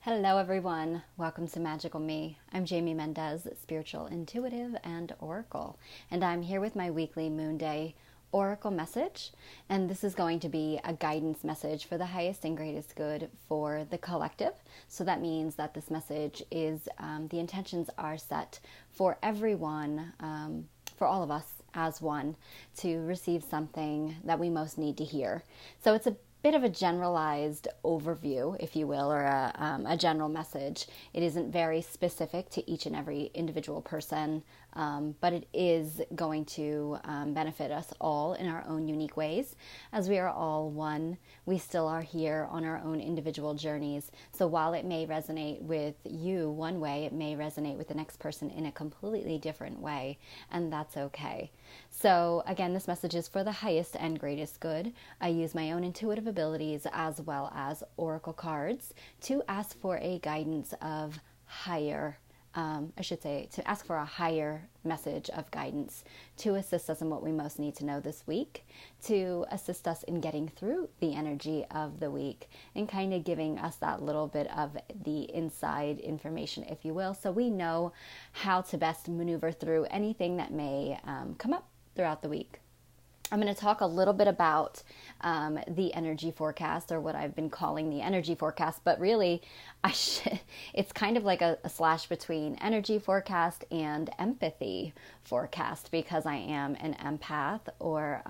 Hello everyone, welcome to Magical Me. I'm Jamie Mendez, spiritual intuitive and oracle, and I'm here with my weekly Moonday oracle message, and this is going to be a guidance message for the highest and greatest good for the collective. So that means that this message is, the intentions are set for everyone, for all of us as one, to receive something that we most need to hear. So it's a bit of a generalized overview, if you will, or a general message. It isn't very specific to each and every individual person, but it is going to benefit us all in our own unique ways. As we are all one, we still are here on our own individual journeys. So while it may resonate with you one way, it may resonate with the next person in a completely different way, and that's okay. So again, this message is for the highest and greatest good. I use my own intuitive abilities as well as oracle cards to ask for a guidance of higher, to ask for a higher message of guidance to assist us in what we most need to know this week, to assist us in getting through the energy of the week and kind of giving us that little bit of the inside information, if you will, so we know how to best maneuver through anything that may come up throughout the week. I'm going to talk a little bit about the energy forecast, or what I've been calling the energy forecast, but really it's kind of like a slash between energy forecast and empathy forecast, because I am an empath, or,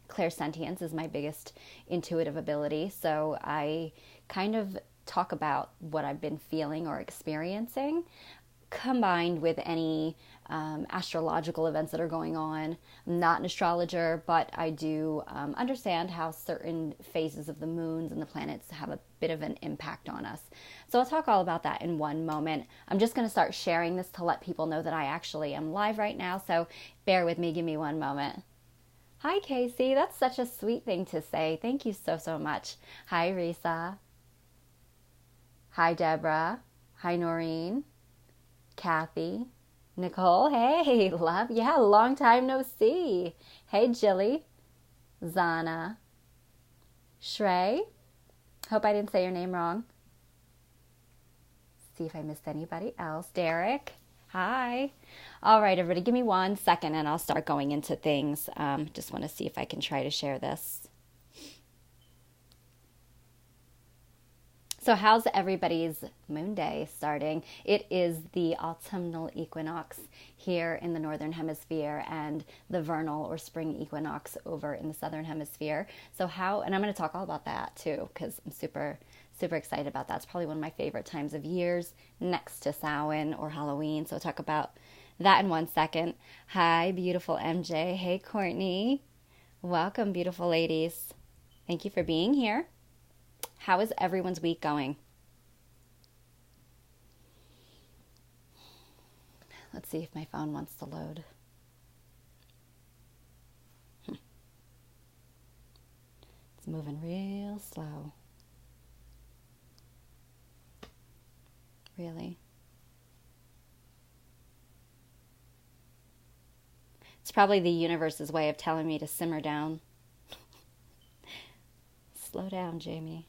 clairsentience is my biggest intuitive ability. So I kind of talk about what I've been feeling or experiencing, combined with any astrological events that are going on. I'm not an astrologer, but I do understand how certain phases of the moons and the planets have a bit of an impact on us. So I'll talk all about that in one moment. I'm just going to start sharing this to let people know that I actually am live right now, so bear with me, give me one moment. Hi Casey, that's such a sweet thing to say. Thank you so much. Hi Risa. Hi Deborah. Hi Noreen. Kathy, Nicole, hey, love, yeah, long time no see. Hey, Jilly, Zana, Shrey, hope I didn't say your name wrong. See if I missed anybody else. Derek, hi. All right, everybody, give me 1 second and I'll start going into things. Just want to see if I can try to share this. So how's everybody's Moonday starting? It is the autumnal equinox here in the northern hemisphere and the vernal or spring equinox over in the southern hemisphere. So and I'm going to talk all about that too, because I'm super excited about that. It's probably one of my favorite times of years, next to Samhain or Halloween. So I'll talk about that in 1 second. Hi, beautiful MJ. Hey, Courtney. Welcome, beautiful ladies. Thank you for being here. How is everyone's week going? Let's see if my phone wants to load. It's moving real slow. Really? It's probably the universe's way of telling me to simmer down. Slow down, Jamie.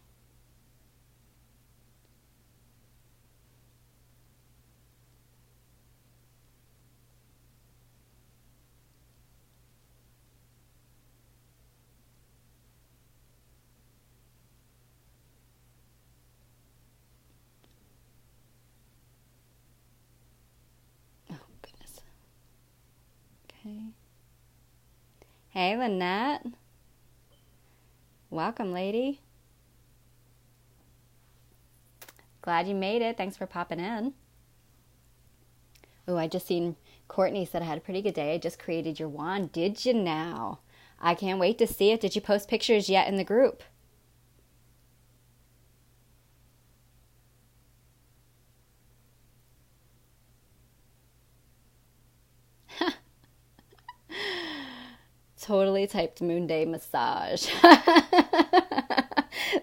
Okay. Hey, Lynette. Welcome, lady. Glad you made it. Thanks for popping in. Oh, I just seen Courtney said I had a pretty good day. I just created your wand. Did you now? I can't wait to see it. Did you post pictures yet in the group? Totally typed Moonday massage.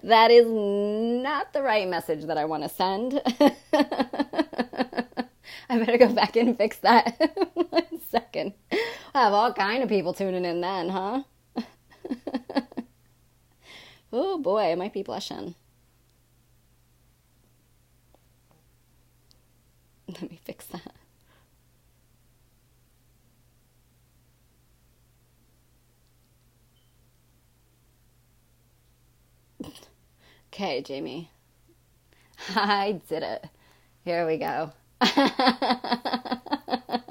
That is not the right message that I want to send. I better go back and fix that. 1 second. I have all kind of people tuning in then, huh? Oh boy, I might be blushing. Let me fix that. Okay, Jamie. I did it. Here we go.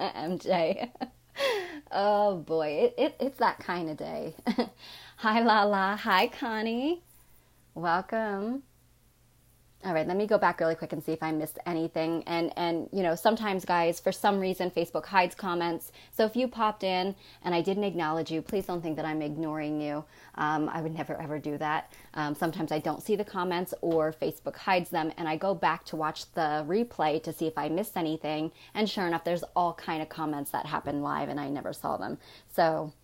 MJ. Oh boy, it's that kind of day. Hi Lala. Hi Connie. Welcome. All right, let me go back really quick and see if I missed anything. And you know, sometimes guys, for some reason, Facebook hides comments. So if you popped in and I didn't acknowledge you, please don't think that I'm ignoring you. I would never ever do that. Sometimes I don't see the comments or Facebook hides them, and I go back to watch the replay to see if I missed anything. And sure enough, there's all kind of comments that happen live and I never saw them. So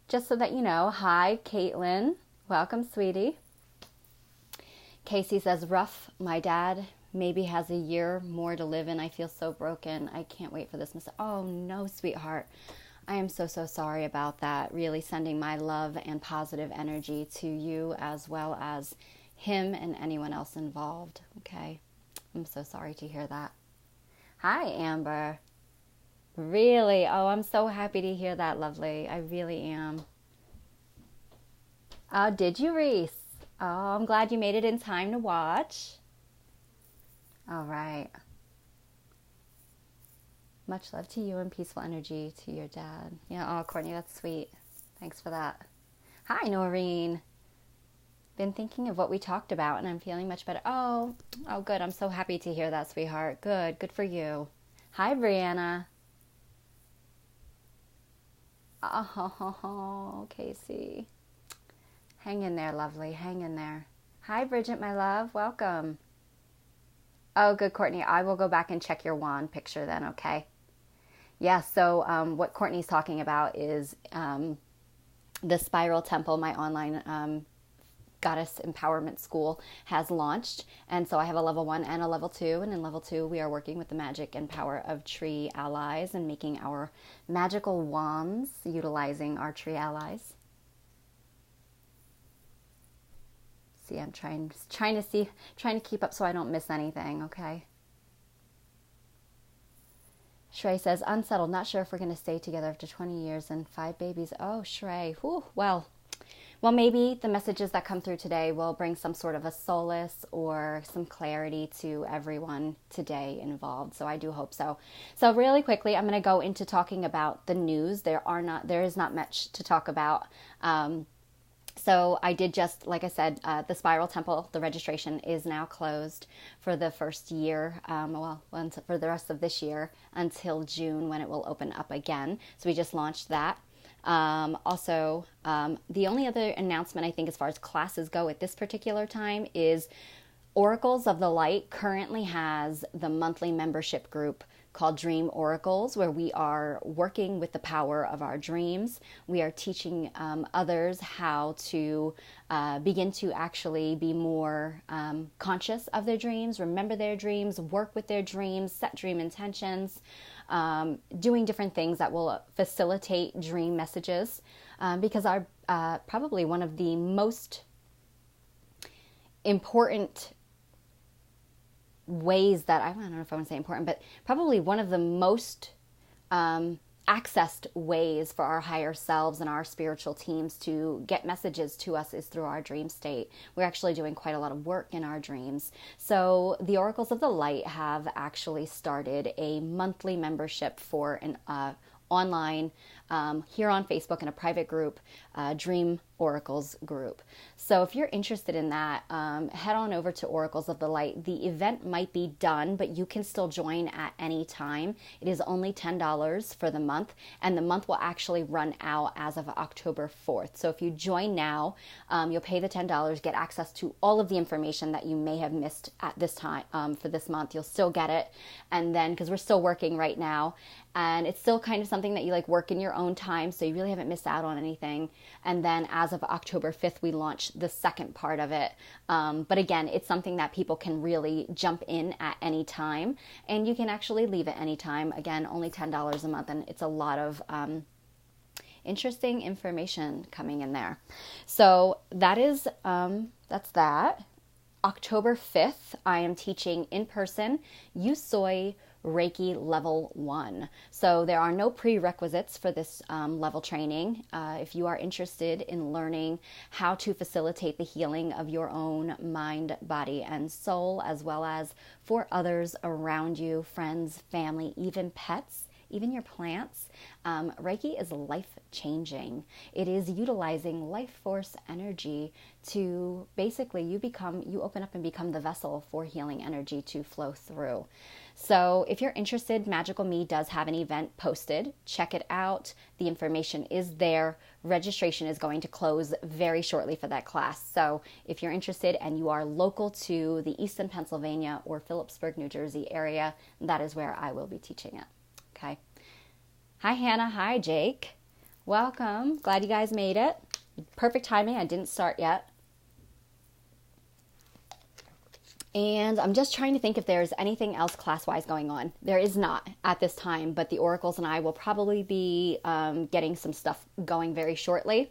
just so that you know, hi Caitlin. Welcome, sweetie. Casey says, rough. My dad maybe has a year more to live and I feel so broken. I can't wait for this. Oh, no, sweetheart. I am so, so sorry about that. Really sending my love and positive energy to you as well as him and anyone else involved. Okay. I'm so sorry to hear that. Hi, Amber. Really? Oh, I'm so happy to hear that, lovely. I really am. Oh, did you, Reese? Oh, I'm glad you made it in time to watch. All right. Much love to you and peaceful energy to your dad. Yeah, oh, Courtney, that's sweet. Thanks for that. Hi, Noreen. Been thinking of what we talked about and I'm feeling much better. Oh, good. I'm so happy to hear that, sweetheart. Good for you. Hi, Brianna. Oh, Casey. Hang in there, lovely. Hang in there. Hi, Bridget, my love. Welcome. Oh, good, Courtney. I will go back and check your wand picture then, okay? Yeah, so what Courtney's talking about is the Spiral Temple, my online goddess empowerment school, has launched. And so I have a level 1 and a level 2. And in level 2, we are working with the magic and power of tree allies and making our magical wands, utilizing our tree allies. See, I'm trying to keep up so I don't miss anything, okay? Shrey says, unsettled, not sure if we're going to stay together after 20 years and 5 babies. Oh, Shrey. Whew. Well, maybe the messages that come through today will bring some sort of a solace or some clarity to everyone today involved. So I do hope so. So really quickly, I'm going to go into talking about the news. There is not much to talk about. So I did just, like I said, the Spiral Temple, the registration is now closed for the first year, for the rest of this year until June when it will open up again. So we just launched that. Also, the only other announcement I think as far as classes go at this particular time is Oracles of the Light currently has the monthly membership group called Dream Oracles, where we are working with the power of our dreams. We are teaching others how to begin to actually be more conscious of their dreams, remember their dreams, work with their dreams, set dream intentions, doing different things that will facilitate dream messages, because our probably one of the most important ways that I don't know if I want to say important, but probably one of the most accessed ways for our higher selves and our spiritual teams to get messages to us is through our dream state. We're actually doing quite a lot of work in our dreams. So the Oracles of the Light have actually started a monthly membership for an online here on Facebook in a private group, Dream Oracles group. So if you're interested in that, head on over to Oracles of the Light. The event might be done, but you can still join at any time. It is only $10 for the month, and the month will actually run out as of October 4th. So if you join now, you'll pay the $10, get access to all of the information that you may have missed at this time for this month. You'll still get it. And then, because we're still working right now, and it's still kind of something that you like work in your own time, so you really haven't missed out on anything. And then as of October 5th, we launch the second part of it. But again, it's something that people can really jump in at any time, and you can actually leave at any time. Again, only $10 a month, and it's a lot of interesting information coming in there. So that is, that's that. October 5th, I am teaching in person Yusoi Reiki Level 1. So there are no prerequisites for this level training. If you are interested in learning how to facilitate the healing of your own mind, body, and soul, as well as for others around you, friends, family, even pets, even your plants, Reiki is life-changing. It is utilizing life force energy to basically you open up and become the vessel for healing energy to flow through. So if you're interested, Magical Me does have an event posted. Check it out. The information is there. Registration is going to close very shortly for that class. So if you're interested and you are local to the Easton, Pennsylvania or Phillipsburg, New Jersey area, that is where I will be teaching it. Okay. Hi, Hannah. Hi, Jake. Welcome. Glad you guys made it. Perfect timing. I didn't start yet. And I'm just trying to think if there's anything else class-wise going on. There is not at this time, but the Oracles and I will probably be getting some stuff going very shortly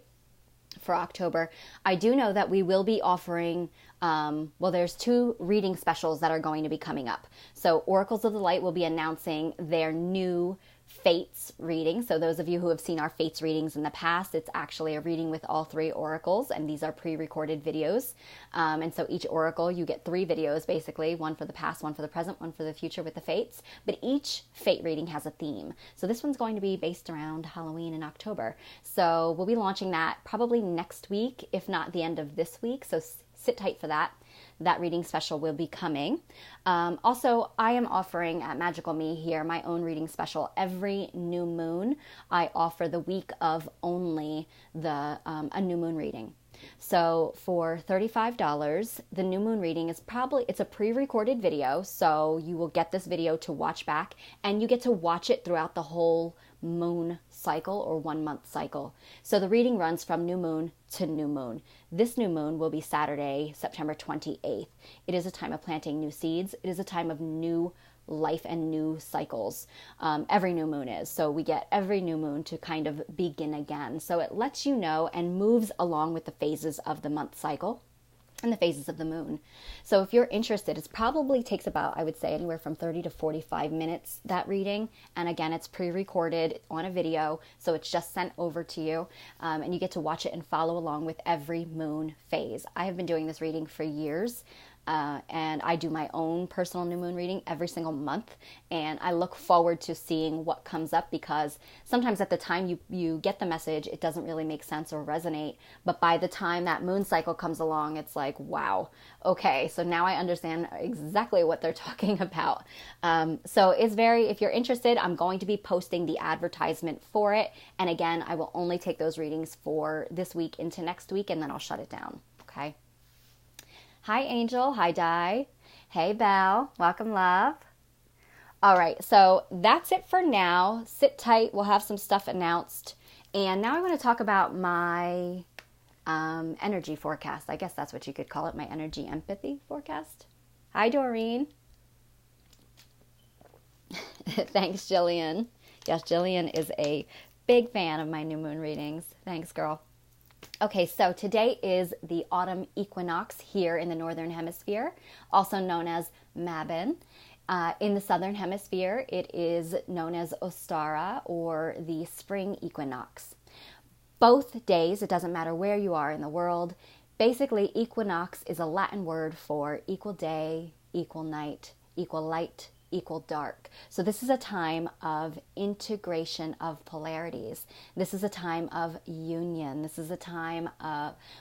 for October. I do know that we will be offering, there's 2 reading specials that are going to be coming up. So Oracles of the Light will be announcing their new Fates reading. So those of you who have seen our Fates readings in the past, it's actually a reading with all 3 oracles, and these are pre-recorded videos. And so each oracle, you get 3 videos basically, one for the past, one for the present, one for the future with the Fates. But each Fate reading has a theme. So this one's going to be based around Halloween in October. So we'll be launching that probably next week, if not the end of this week. So sit tight for that. That reading special will be coming. Also, I am offering at Magical Me here my own reading special. Every new moon, I offer the week of only a new moon reading. So for $35, the new moon reading is it's a pre-recorded video. So you will get this video to watch back, and you get to watch it throughout the whole moon cycle or 1 month cycle. So the reading runs from new moon to new moon. This new moon will be Saturday, September 28th. It is a time of planting new seeds. It is a time of new life and new cycles. Every new moon is. So we get every new moon to kind of begin again. So it lets you know and moves along with the phases of the month cycle and the phases of the moon. So if you're interested, it probably takes about, I would say, anywhere from 30 to 45 minutes, that reading. And again, it's pre-recorded on a video, so it's just sent over to you, and you get to watch it and follow along with every moon phase. I have been doing this reading for years. And I do my own personal new moon reading every single month, and I look forward to seeing what comes up, because sometimes at the time you get the message, it doesn't really make sense or resonate, but by the time that moon cycle comes along, it's like, wow, okay, so now I understand exactly what they're talking about. So if you're interested, I'm going to be posting the advertisement for it, and again, I will only take those readings for this week into next week, and then I'll shut it down, okay? Hi, Angel. Hi, Di. Hey, Belle. Welcome, love. All right, so that's it for now. Sit tight. We'll have some stuff announced. And now I want to talk about my energy forecast. I guess that's what you could call it, my energy empathy forecast. Hi, Doreen. Thanks, Jillian. Yes, Jillian is a big fan of my new moon readings. Thanks, girl. Okay, so today is the autumn equinox here in the Northern Hemisphere, also known as Mabon. In the Southern Hemisphere, it is known as Ostara, or the spring equinox. Both days, it doesn't matter where you are in the world, basically equinox is a Latin word for equal day, equal night, equal light, equal dark. So this is a time of integration of polarities. This is a time of union. This is a time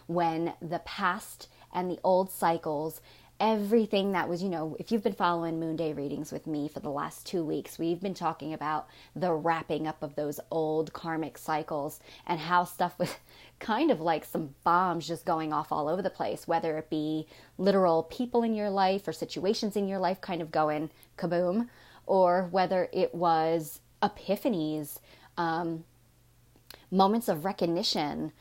when the past and the old cycles, everything that was, if you've been following Moonday readings with me for the last 2 weeks, we've been talking about the wrapping up of those old karmic cycles and how stuff was kind of like some bombs just going off all over the place, whether it be literal people in your life or situations in your life kind of going kaboom, or whether it was epiphanies, moments of recognition,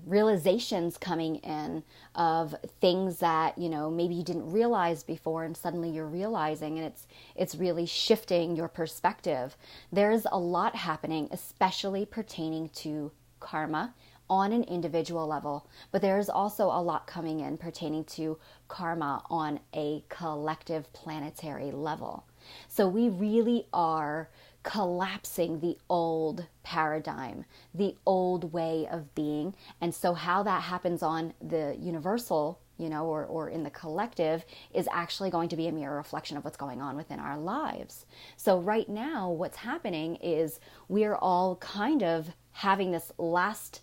realizations coming in of things that, maybe you didn't realize before, and suddenly you're realizing, and it's really shifting your perspective. There's a lot happening, especially pertaining to karma on an individual level, but there's also a lot coming in pertaining to karma on a collective planetary level. So we really are collapsing the old paradigm, the old way of being. And so how that happens on the universal, or in the collective, is actually going to be a mirror reflection of what's going on within our lives. So right now, what's happening is we're all kind of having this last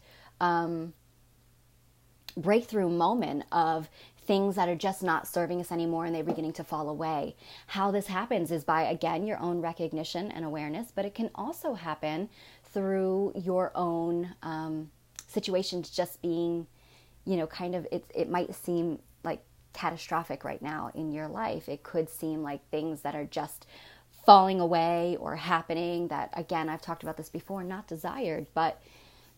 breakthrough moment of things that are just not serving us anymore and they're beginning to fall away. How this happens is by, again, your own recognition and awareness, but it can also happen through your own situations just being, it might seem like catastrophic right now in your life. It could seem like things that are just falling away or happening that, again, I've talked about this before, not desired, but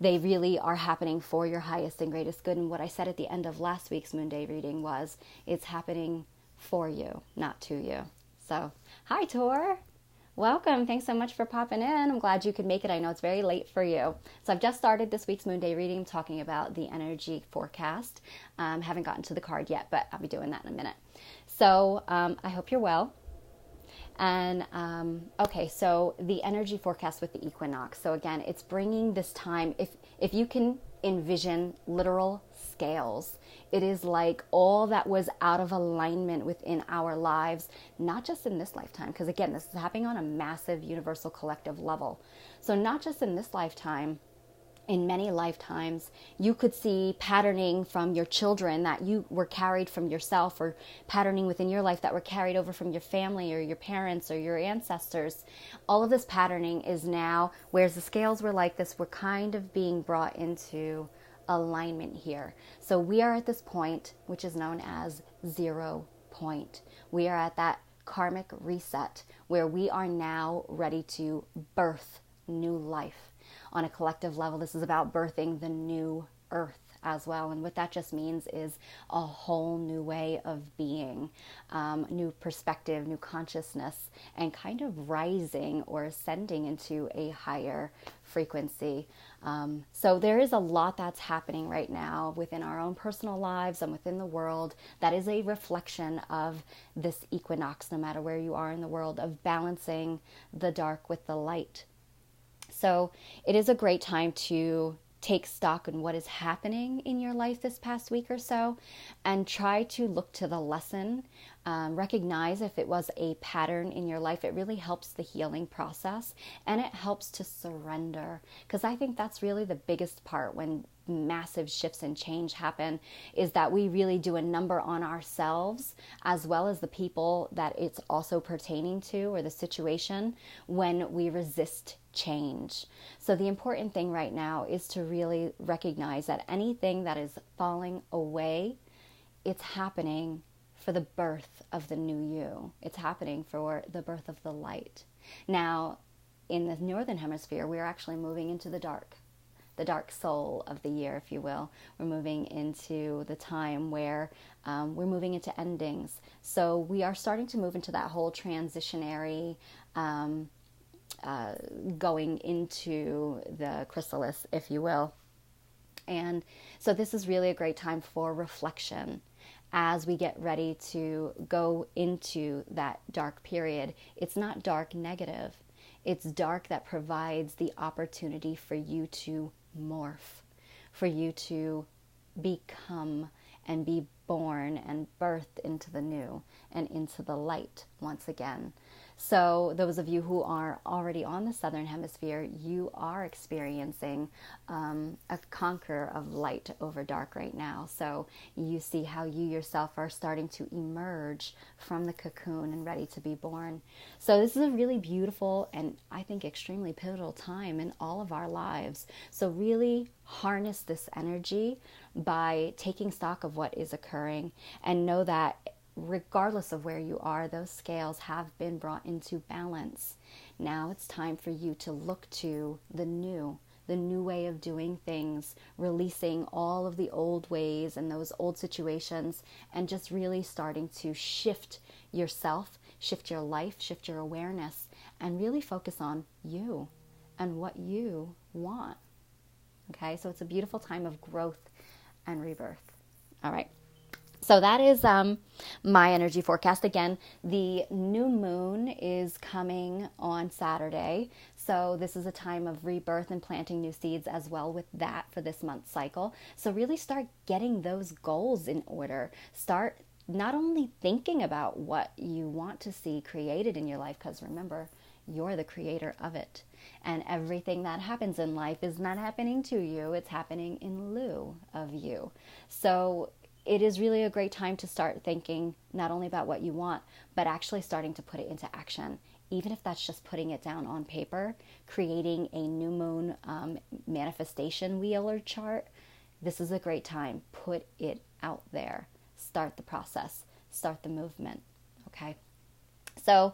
they really are happening for your highest and greatest good. And what I said at the end of last week's Moonday reading was, it's happening for you, not to you. So, hi, Tor. Welcome. Thanks so much for popping in. I'm glad you could make it. I know it's very late for you. So I've just started this week's Moonday reading talking about the energy forecast. Haven't gotten to the card yet, but I'll be doing that in a minute. So I hope you're well. And okay, so the energy forecast with the equinox. So again, it's bringing this time, if you can envision literal scales, it is like all that was out of alignment within our lives, not just in this lifetime, because again, this is happening on a massive universal collective level. So not just in this lifetime, in many lifetimes, you could see patterning from your children that you were carried from yourself, or patterning within your life that were carried over from your family or your parents or your ancestors. All of this patterning is now, whereas the scales were like this, we're kind of being brought into alignment here. So we are at this point, which is known as 0 point. We are at that karmic reset where we are now ready to birth new life. On a collective level, this is about birthing the new earth as well. And what that just means is a whole new way of being, new perspective, new consciousness, and kind of rising or ascending into a higher frequency. So there is a lot that's happening right now within our own personal lives and within the world that is a reflection of this equinox, no matter where you are in the world, of balancing the dark with the light. So it is a great time to take stock in what is happening in your life this past week or so, and try to look to the lesson. Recognize if it was a pattern in your life. It really helps the healing process, and it helps to surrender, because I think that's really the biggest part when massive shifts and change happen, is that we really do a number on ourselves as well as the people that it's also pertaining to, or the situation, when we resist change. So the important thing right now is to really recognize that anything that is falling away, it's happening for the birth of the new you. It's happening for the birth of the light. Now, in the northern hemisphere, we're actually moving into the dark soul of the year, if you will. We're moving into the time where we're moving into endings. So we are starting to move into that whole transitionary going into the chrysalis, if you will. And so this is really a great time for reflection as we get ready to go into that dark period. It's not dark negative. It's dark that provides the opportunity for you to morph, for you to become and be born and birthed into the new and into the light once again. So those of you who are already on the southern hemisphere, you are experiencing a conquer of light over dark right now. So you see how you yourself are starting to emerge from the cocoon and ready to be born. So this is a really beautiful and I think extremely pivotal time in all of our lives. So really harness this energy by taking stock of what is occurring, and know that regardless of where you are, those scales have been brought into balance. Now it's time for you to look to the new way of doing things, releasing all of the old ways and those old situations, and just really starting to shift yourself, shift your life, shift your awareness, and really focus on you and what you want. Okay, so it's a beautiful time of growth and rebirth. All right. So that is my energy forecast. Again, the new moon is coming on Saturday. So this is a time of rebirth and planting new seeds as well with that for this month's cycle. So really start getting those goals in order. Start not only thinking about what you want to see created in your life, because remember, you're the creator of it. And everything that happens in life is not happening to you. It's happening in lieu of you. So it is really a great time to start thinking not only about what you want, but actually starting to put it into action. Even if that's just putting it down on paper, creating a new moon manifestation wheel or chart, this is a great time. Put it out there. Start the process. Start the movement. Okay? So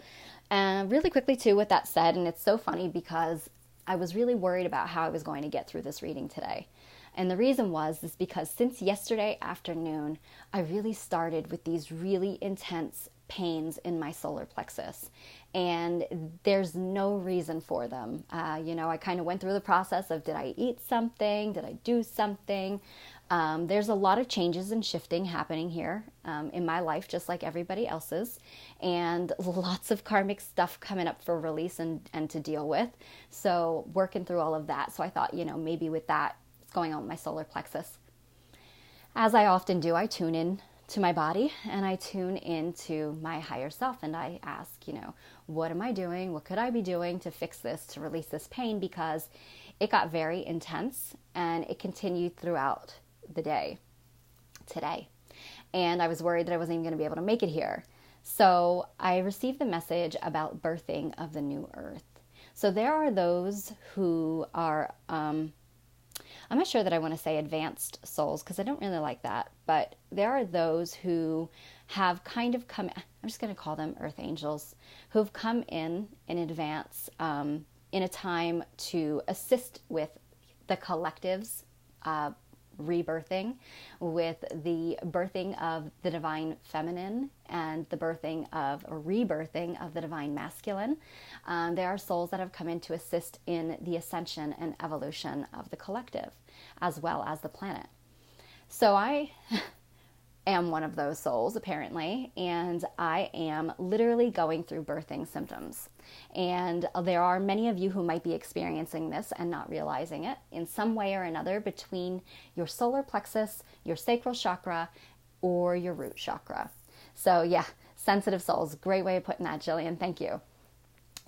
really quickly too, with that said, and it's so funny because I was really worried about how I was going to get through this reading today. And the reason is because since yesterday afternoon, I really started with these really intense pains in my solar plexus. And there's no reason for them. I kind of went through the process of, did I eat something? Did I do something? There's a lot of changes and shifting happening here in my life, just like everybody else's, and lots of karmic stuff coming up for release and to deal with. So working through all of that. So I thought, maybe with that, what's going on with my solar plexus. As I often do, I tune in to my body and I tune into my higher self and I ask, what am I doing? What could I be doing to fix this, to release this pain? Because it got very intense and it continued throughout the day today. And I was worried that I wasn't even going to be able to make it here. So I received the message about birthing of the new earth. So there are those who are, I'm not sure that I want to say advanced souls because I don't really like that, but there are those who have kind of come, I'm just going to call them earth angels, who've come in advance in a time to assist with the collective's rebirthing, with the birthing of the divine feminine and the birthing of, or rebirthing of the divine masculine. There are souls that have come in to assist in the ascension and evolution of the collective, as well as the planet. So I am one of those souls, apparently, and I am literally going through birthing symptoms. And there are many of you who might be experiencing this and not realizing it in some way or another between your solar plexus, your sacral chakra, or your root chakra. So yeah, sensitive souls, great way of putting that, Jillian, thank you.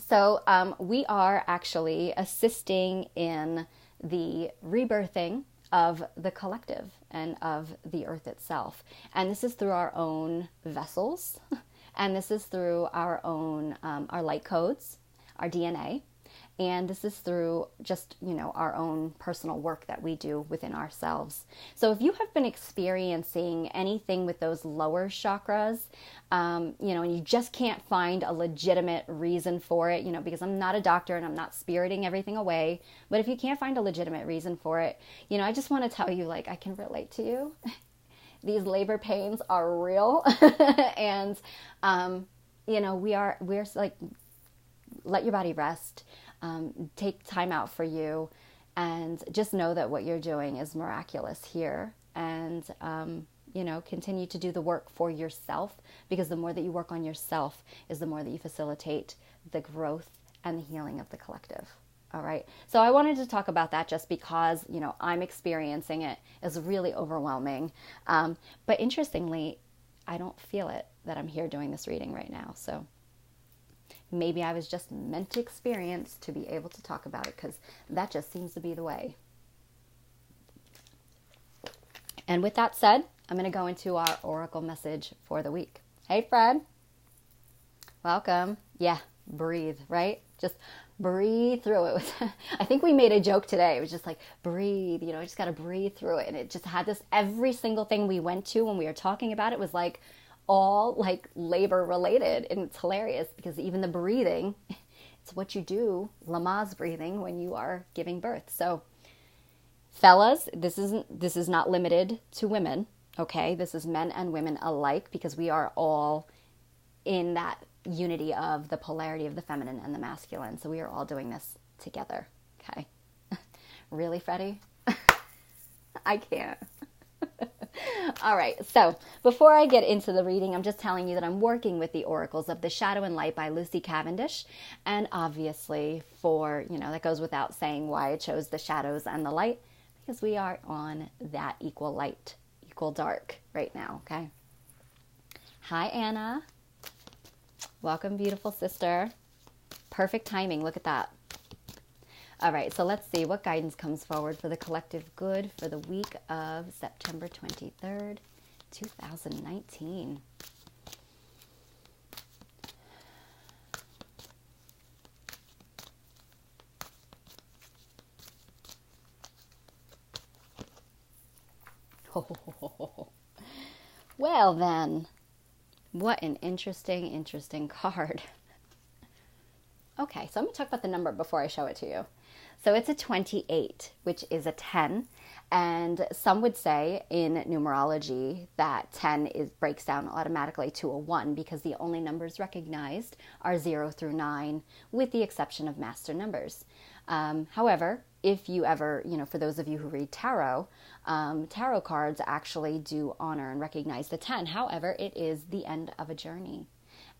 So we are actually assisting in the rebirthing of the collective and of the earth itself. And this is through our own vessels. And this is through our own, our light codes, our DNA. And this is through just, our own personal work that we do within ourselves. So if you have been experiencing anything with those lower chakras, and you just can't find a legitimate reason for it, because I'm not a doctor and I'm not spiriting everything away, but if you can't find a legitimate reason for it, I just want to tell you, I can relate to you. These labor pains are real. And, we're like, let your body rest. Take time out for you and just know that what you're doing is miraculous here. And, continue to do the work for yourself, because the more that you work on yourself is the more that you facilitate the growth and the healing of the collective. All right. So I wanted to talk about that just because, I'm experiencing it. It's really overwhelming. But interestingly, I don't feel it that I'm here doing this reading right now. So maybe I was just meant to experience to be able to talk about it, because that just seems to be the way. And with that said, I'm going to go into our oracle message for the week. Hey, Fred. Welcome. Yeah, breathe, right? Just breathe through it. I think we made a joke today. It was just like, breathe, just got to breathe through it. And it just had this, every single thing we went to when we were talking about it was all labor related. And it's hilarious because even the breathing, it's what you do, Lamaze breathing, when you are giving birth. So fellas, this is not limited to women. Okay. This is men and women alike, because we are all in that unity of the polarity of the feminine and the masculine. So we are all doing this together. Okay. Really, Freddie? I can't. All right, so before I get into the reading, I'm just telling you that I'm working with the oracles of The Shadow and Light by Lucy Cavendish. And obviously, that goes without saying why I chose the shadows and the light, because we are on that equal light, equal dark right now, okay? Hi, Anna. Welcome, beautiful sister. Perfect timing, look at that. All right, so let's see what guidance comes forward for the collective good for the week of September 23rd, 2019. Oh, well then, what an interesting card. Okay, so I'm going to talk about the number before I show it to you. So it's a 28, which is a 10. And some would say in numerology that 10 breaks down automatically to a 1 because the only numbers recognized are 0 through 9, with the exception of master numbers. However, if you ever, for those of you who read tarot, tarot cards actually do honor and recognize the 10. However, it is the end of a journey.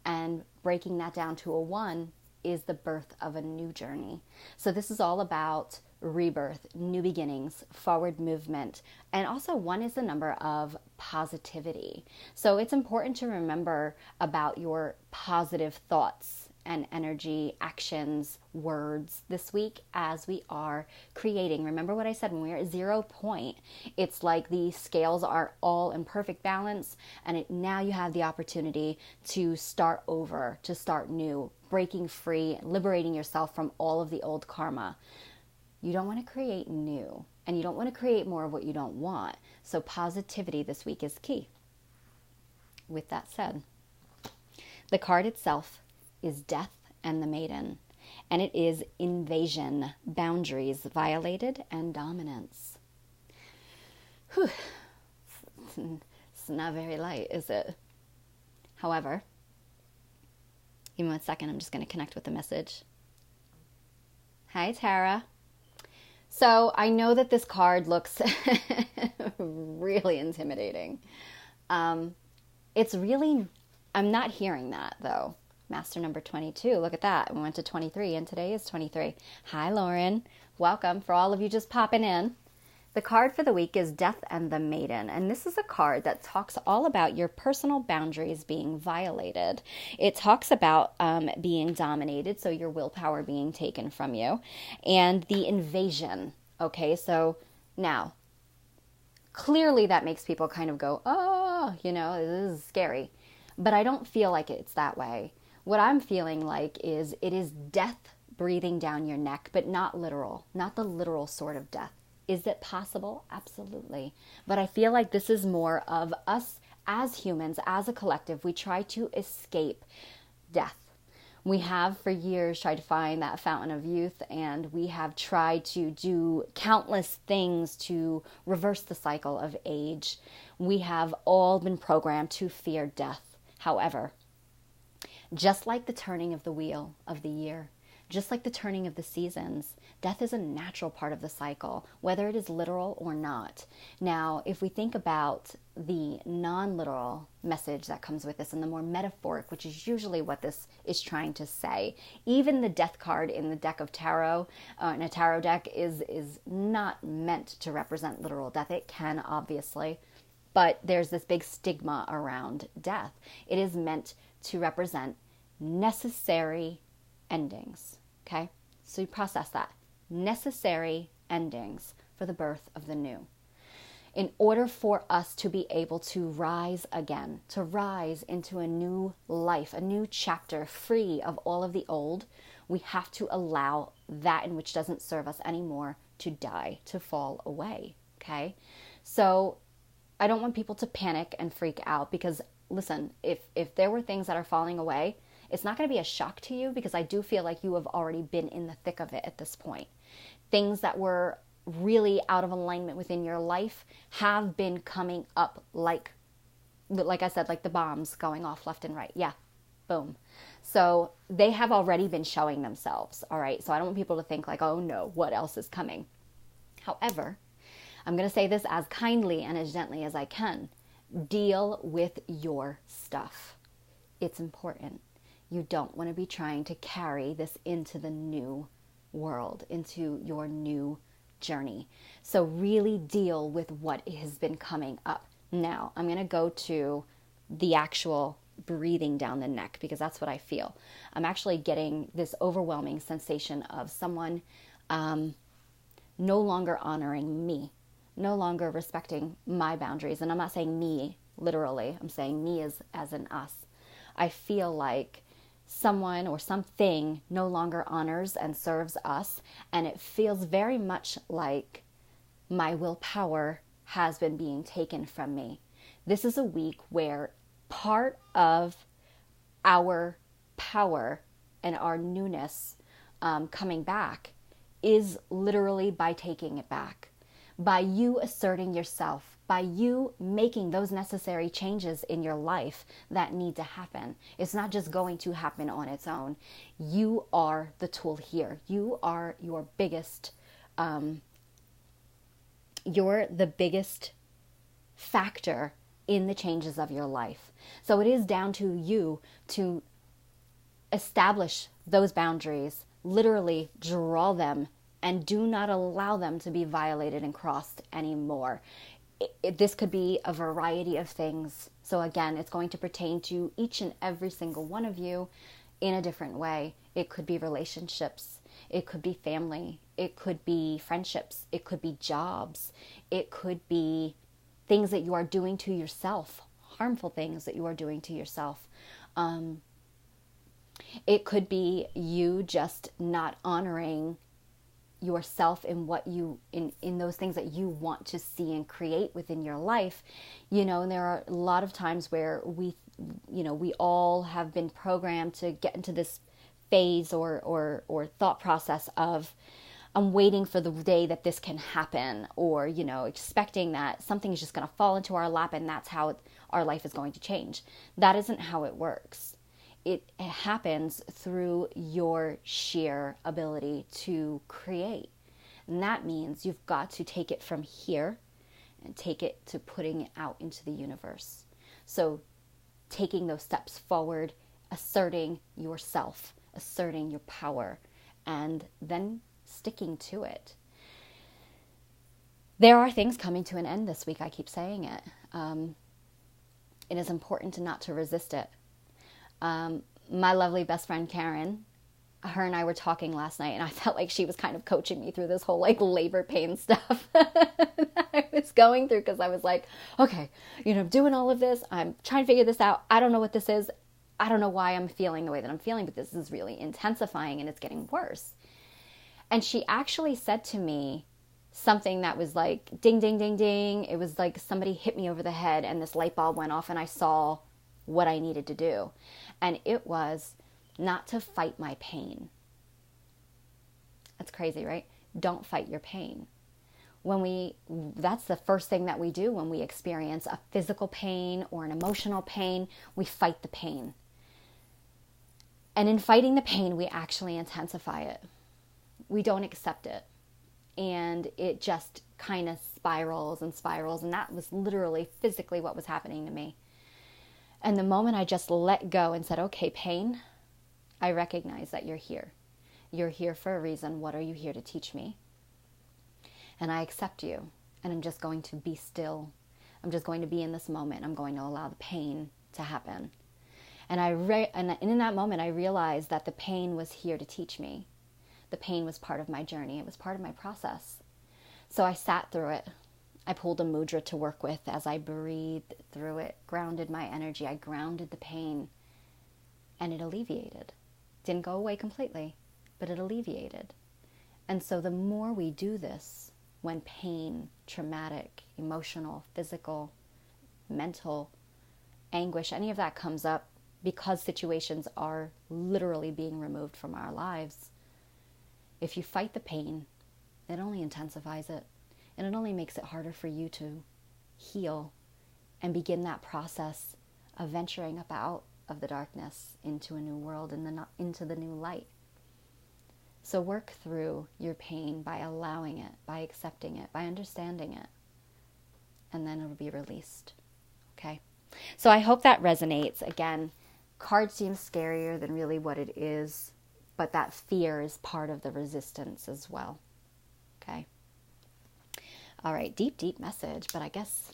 And breaking that down to a 1 is the birth of a new journey. So this is all about rebirth, new beginnings, forward movement, and also 1 is the number of positivity. So it's important to remember about your positive thoughts and energy, actions, words this week as we are creating. Remember what I said, when we are at 0 point, it's like the scales are all in perfect balance, and now you have the opportunity to start over, to start new, breaking free, liberating yourself from all of the old karma. You don't want to create new, and you don't want to create more of what you don't want. So positivity this week is key. With that said, the card itself is Death and the Maiden, and it is invasion, boundaries violated, and dominance. Whew. It's not very light, is it? However, give me 1 second, I'm just going to connect with the message. Hi, Tara. So I know that this card looks really intimidating. It's really, I'm not hearing that though. Master number 22, look at that. We went to 23 and today is 23. Hi, Lauren. Welcome for all of you just popping in. The card for the week is Death and the Maiden, and this is a card that talks all about your personal boundaries being violated. It talks about being dominated, so your willpower being taken from you, and the invasion. Okay, so now, clearly that makes people kind of go, oh, this is scary. But I don't feel like it's that way. What I'm feeling like is it is death breathing down your neck, but not literal, not the literal sort of death. Is it possible? Absolutely. But I feel like this is more of us as humans, as a collective. We try to escape death. We have for years tried to find that fountain of youth, and we have tried to do countless things to reverse the cycle of age. We have all been programmed to fear death. However, just like the turning of the wheel of the year, just like the turning of the seasons, death is a natural part of the cycle, whether it is literal or not. Now, if we think about the non-literal message that comes with this and the more metaphoric, which is usually what this is trying to say, even the death card in the deck of tarot, in a tarot deck, is not meant to represent literal death. It can, obviously, but there's this big stigma around death. It is meant to represent necessary endings. Okay, so you process that. Necessary endings for the birth of the new. In order for us to be able to rise again, to rise into a new life, a new chapter free of all of the old, we have to allow that in which doesn't serve us anymore to die, to fall away. Okay, so I don't want people to panic and freak out because, listen, if there were things that are falling away, it's not going to be a shock to you because I do feel like you have already been in the thick of it at this point. Things that were really out of alignment within your life have been coming up like I said, like the bombs going off left and right. Yeah, boom. So they have already been showing themselves, all right? So I don't want people to think like, oh no, what else is coming? However, I'm going to say this as kindly and as gently as I can. Deal with your stuff. It's important. You don't want to be trying to carry this into the new world, into your new journey. So really deal with what has been coming up. Now, I'm going to go to the actual breathing down the neck because that's what I feel. I'm actually getting this overwhelming sensation of someone no longer honoring me, no longer respecting my boundaries. And I'm not saying me literally, I'm saying me as in us. I feel like someone or something no longer honors and serves us, and it feels very much like my willpower has been being taken from me. This is a week where part of our power and our newness coming back is literally by taking it back, by you asserting yourself, by you making those necessary changes in your life that need to happen. It's not just going to happen on its own. You are the tool here. You are your biggest, you're the biggest factor in the changes of your life. So it is down to you to establish those boundaries, literally draw them, and do not allow them to be violated and crossed anymore. This could be a variety of things. So again, it's going to pertain to each and every single one of you in a different way. It could be relationships. It could be family. It could be friendships. It could be jobs. It could be things that you are doing to yourself, harmful things that you are doing to yourself. It could be you just not honoring yourself in what you in those things that you want to see and create within your life. And there are a lot of times where we all have been programmed to get into this phase or thought process of I'm waiting for the day that this can happen, or expecting that something is just going to fall into our lap and that's how our life is going to change. That isn't how it works. It happens through your sheer ability to create. And that means you've got to take it from here and take it to putting it out into the universe. So taking those steps forward, asserting yourself, asserting your power, and then sticking to it. There are things coming to an end this week. I keep saying it. It is important not to resist it. My lovely best friend Karen, her and I were talking last night, and I felt like she was kind of coaching me through this whole labor pain stuff that I was going through, because I was like, okay, I'm doing all of this. I'm trying to figure this out. I don't know what this is. I don't know why I'm feeling the way that I'm feeling, but this is really intensifying and it's getting worse. And she actually said to me something that was like, ding, ding, ding, ding. It was like somebody hit me over the head and this light bulb went off and I saw what I needed to do. And it was not to fight my pain. That's crazy, right? Don't fight your pain. That's the first thing that we do when we experience a physical pain or an emotional pain. We fight the pain. And in fighting the pain, we actually intensify it. We don't accept it. And it just kind of spirals and spirals. And that was literally physically what was happening to me. And the moment I just let go and said, okay, pain, I recognize that you're here. You're here for a reason. What are you here to teach me? And I accept you. And I'm just going to be still. I'm just going to be in this moment. I'm going to allow the pain to happen. And and in that moment, I realized that the pain was here to teach me. The pain was part of my journey. It was part of my process. So I sat through it. I pulled a mudra to work with as I breathed through it, grounded my energy. I grounded the pain, and it alleviated. Didn't go away completely, but it alleviated. And so the more we do this, when pain, traumatic, emotional, physical, mental, anguish, any of that comes up, because situations are literally being removed from our lives, if you fight the pain, it only intensifies it. And it only makes it harder for you to heal and begin that process of venturing up out of the darkness into a new world and into the new light. So work through your pain by allowing it, by accepting it, by understanding it, and then it'll be released. Okay? So I hope that resonates. Again, card seems scarier than really what it is, but that fear is part of the resistance as well. Okay? All right, deep, deep message, but I guess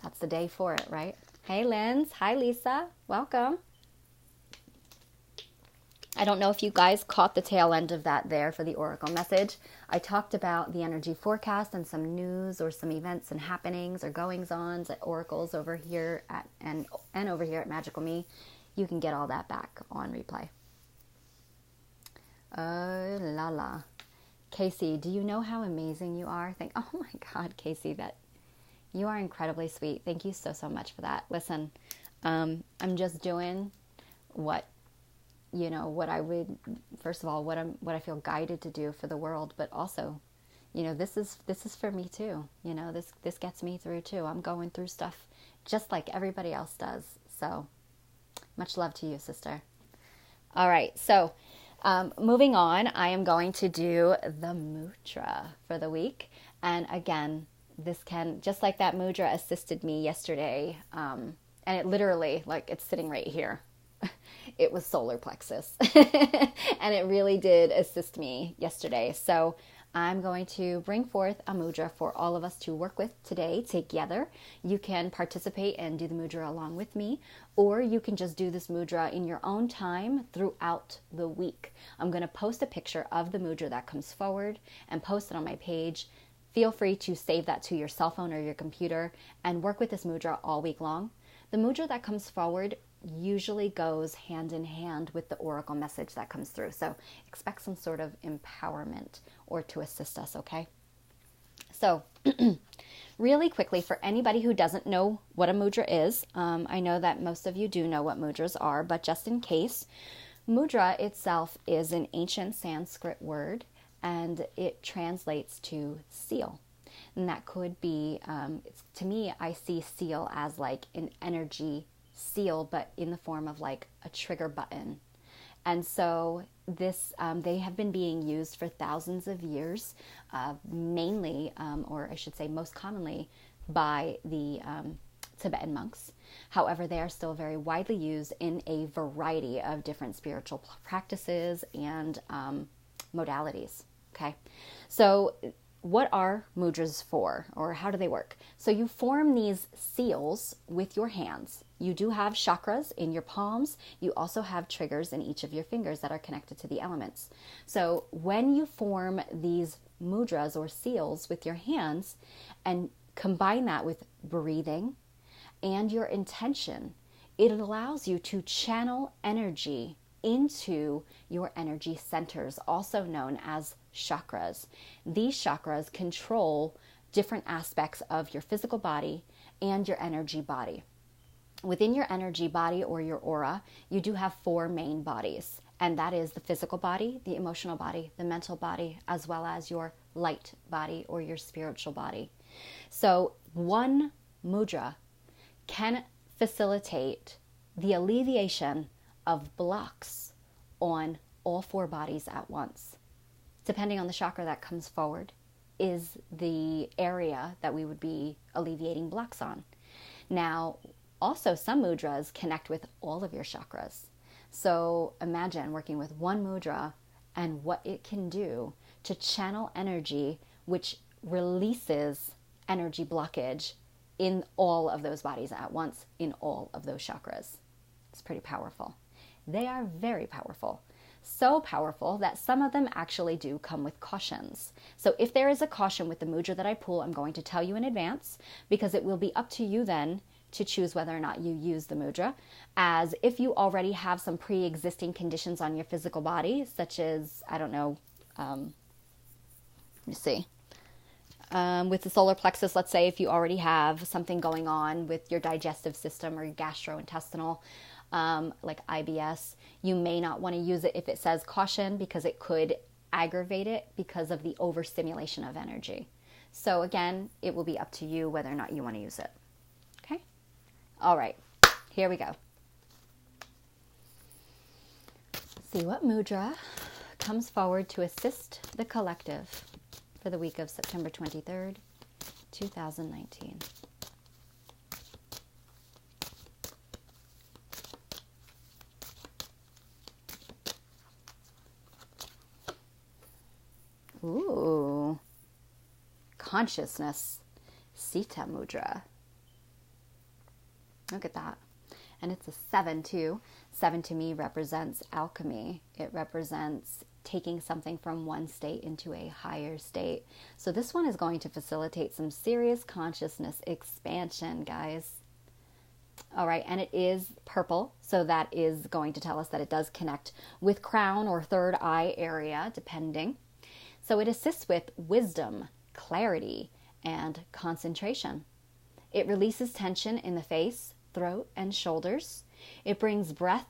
that's the day for it, right? Hey, Linz. Hi, Lisa. Welcome. I don't know if you guys caught the tail end of that there for the Oracle message. I talked about the energy forecast and some news or some events and happenings or goings-ons at Oracles over here at and over here at Magical Me. You can get all that back on replay. Oh, la la. Casey, do you know how amazing you are? Oh my God, Casey, that you are incredibly sweet. Thank you so, so much for that. Listen, I'm just doing what I would, first of all, what I feel guided to do for the world, but also, this is for me too. This gets me through too. I'm going through stuff just like everybody else does. So much love to you, sister. All right. So, moving on, I am going to do the mudra for the week. And again, this can, just like that mudra assisted me yesterday. And it literally, it's sitting right here. It was solar plexus. And it really did assist me yesterday. So I'm going to bring forth a mudra for all of us to work with today together. You can participate and do the mudra along with me, or you can just do this mudra in your own time throughout the week. I'm going to post a picture of the mudra that comes forward and post it on my page. Feel free to save that to your cell phone or your computer and work with this mudra all week long. The mudra that comes forward usually goes hand in hand with the oracle message that comes through. So expect some sort of empowerment or to assist us, okay? So really quickly, for anybody who doesn't know what a mudra is, I know that most of you do know what mudras are, but just in case, mudra itself is an ancient Sanskrit word, and it translates to seal. And that could be, to me, I see seal as like an energy seal, but in the form of like a trigger button. And so this, they have been being used for thousands of years, mainly, or I should say most commonly, by the Tibetan monks. However, they are still very widely used in a variety of different spiritual practices and modalities. Okay, so what are mudras for, or how do they work? So you form these seals with your hands. You do have chakras in your palms. You also have triggers in each of your fingers that are connected to the elements. So when you form these mudras or seals with your hands and combine that with breathing and your intention, it allows you to channel energy into your energy centers, also known as chakras. These chakras control different aspects of your physical body and your energy body. Within your energy body or your aura, you do have 4 main bodies, and that is the physical body, the emotional body, the mental body, as well as your light body or your spiritual body. So one mudra can facilitate the alleviation of blocks on all 4 bodies at once. Depending on the chakra that comes forward is the area that we would be alleviating blocks on. Now, also some mudras connect with all of your chakras. So imagine working with one mudra and what it can do to channel energy, which releases energy blockage in all of those bodies at once, in all of those chakras. It's pretty powerful. They are very powerful. So powerful that some of them actually do come with cautions. So if there is a caution with the mudra that I pull, I'm going to tell you in advance, because it will be up to you then to choose whether or not you use the mudra. As if you already have some pre-existing conditions on your physical body, such as, I don't know, let me see. With the solar plexus, let's say if you already have something going on with your digestive system or your gastrointestinal, like IBS, you may not want to use it if it says caution, because it could aggravate it because of the overstimulation of energy. So again, it will be up to you whether or not you want to use it. Okay? All right, here we go. Let's see what mudra comes forward to assist the collective for the week of September 23rd, 2019. Ooh, consciousness, Sita Mudra. Look at that. And it's a 7 too. 7 to me represents alchemy. It represents taking something from one state into a higher state. So this one is going to facilitate some serious consciousness expansion, guys. All right, and it is purple, so that is going to tell us that it does connect with crown or third eye area, depending. So it assists with wisdom, clarity, and concentration. It releases tension in the face, throat, and shoulders. It brings breath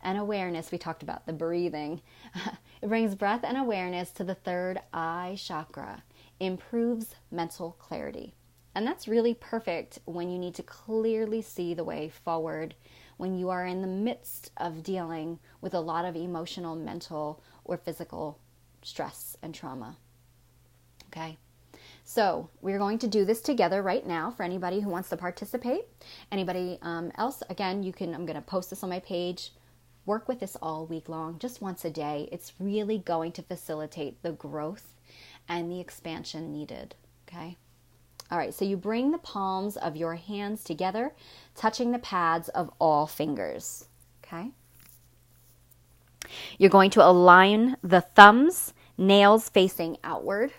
and awareness. We talked about the breathing. It brings breath and awareness to the third eye chakra, improves mental clarity. And that's really perfect when you need to clearly see the way forward, when you are in the midst of dealing with a lot of emotional, mental, or physical stress and trauma. Okay? So we're going to do this together right now for anybody who wants to participate. Anybody else, again, I'm going to post this on my page. Work with this all week long, just once a day. It's really going to facilitate the growth and the expansion needed. Okay? All right, so you bring the palms of your hands together, touching the pads of all fingers. Okay? You're going to align the thumbs, nails facing outward.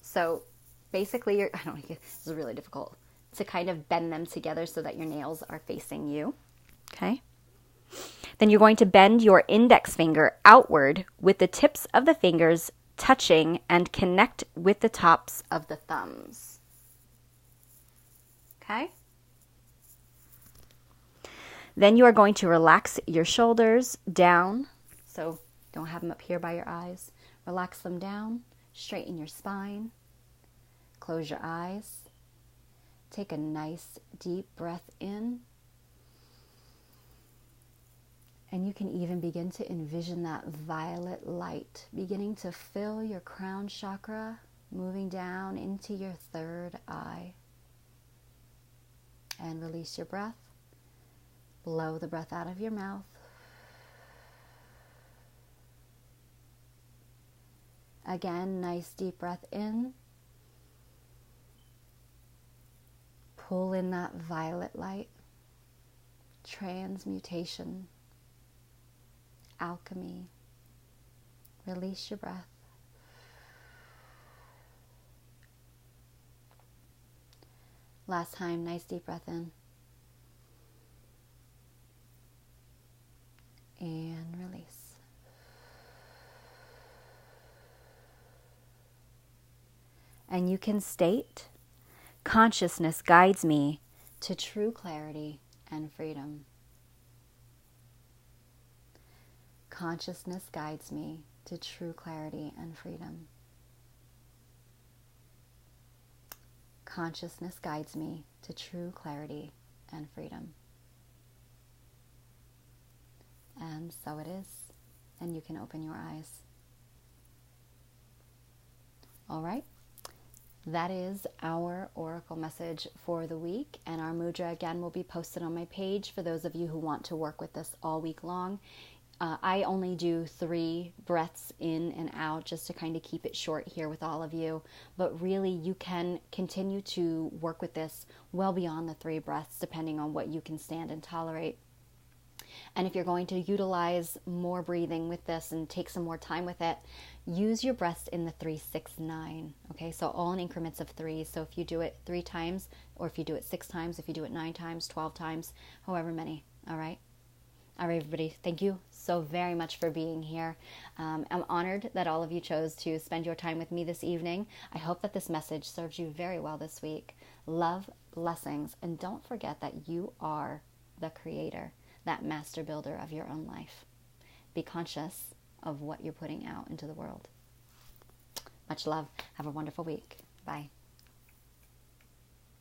So basically, this is really difficult to kind of bend them together so that your nails are facing you. Okay? Then you're going to bend your index finger outward with the tips of the fingers touching and connect with the tops of the thumbs. Okay? Then you are going to relax your shoulders down. So don't have them up here by your eyes. Relax them down. Straighten your spine. Close your eyes. Take a nice deep breath in. And you can even begin to envision that violet light beginning to fill your crown chakra, moving down into your third eye. And release your breath. Blow the breath out of your mouth. Again, nice deep breath in. Pull in that violet light. Transmutation. Alchemy. Release your breath. Last time, nice deep breath in. And release. And you can state, consciousness guides me to true clarity and freedom. Consciousness guides me to true clarity and freedom. Consciousness guides me to true clarity and freedom. And so it is. And you can open your eyes. All right. That is our oracle message for the week. And our mudra, again, will be posted on my page for those of you who want to work with this all week long. I only do 3 breaths in and out just to kind of keep it short here with all of you. But really, you can continue to work with this well beyond the 3 breaths, depending on what you can stand and tolerate. And if you're going to utilize more breathing with this and take some more time with it, use your breaths in the 3, 6, 9. Okay, so all in increments of 3. So if you do it 3 times, or if you do it 6 times, if you do it 9 times, 12 times, however many. All right. All right, everybody, thank you so very much for being here. I'm honored that all of you chose to spend your time with me this evening. I hope that this message serves you very well this week. Love, blessings, and don't forget that you are the creator, that master builder of your own life. Be conscious of what you're putting out into the world. Much love. Have a wonderful week. Bye.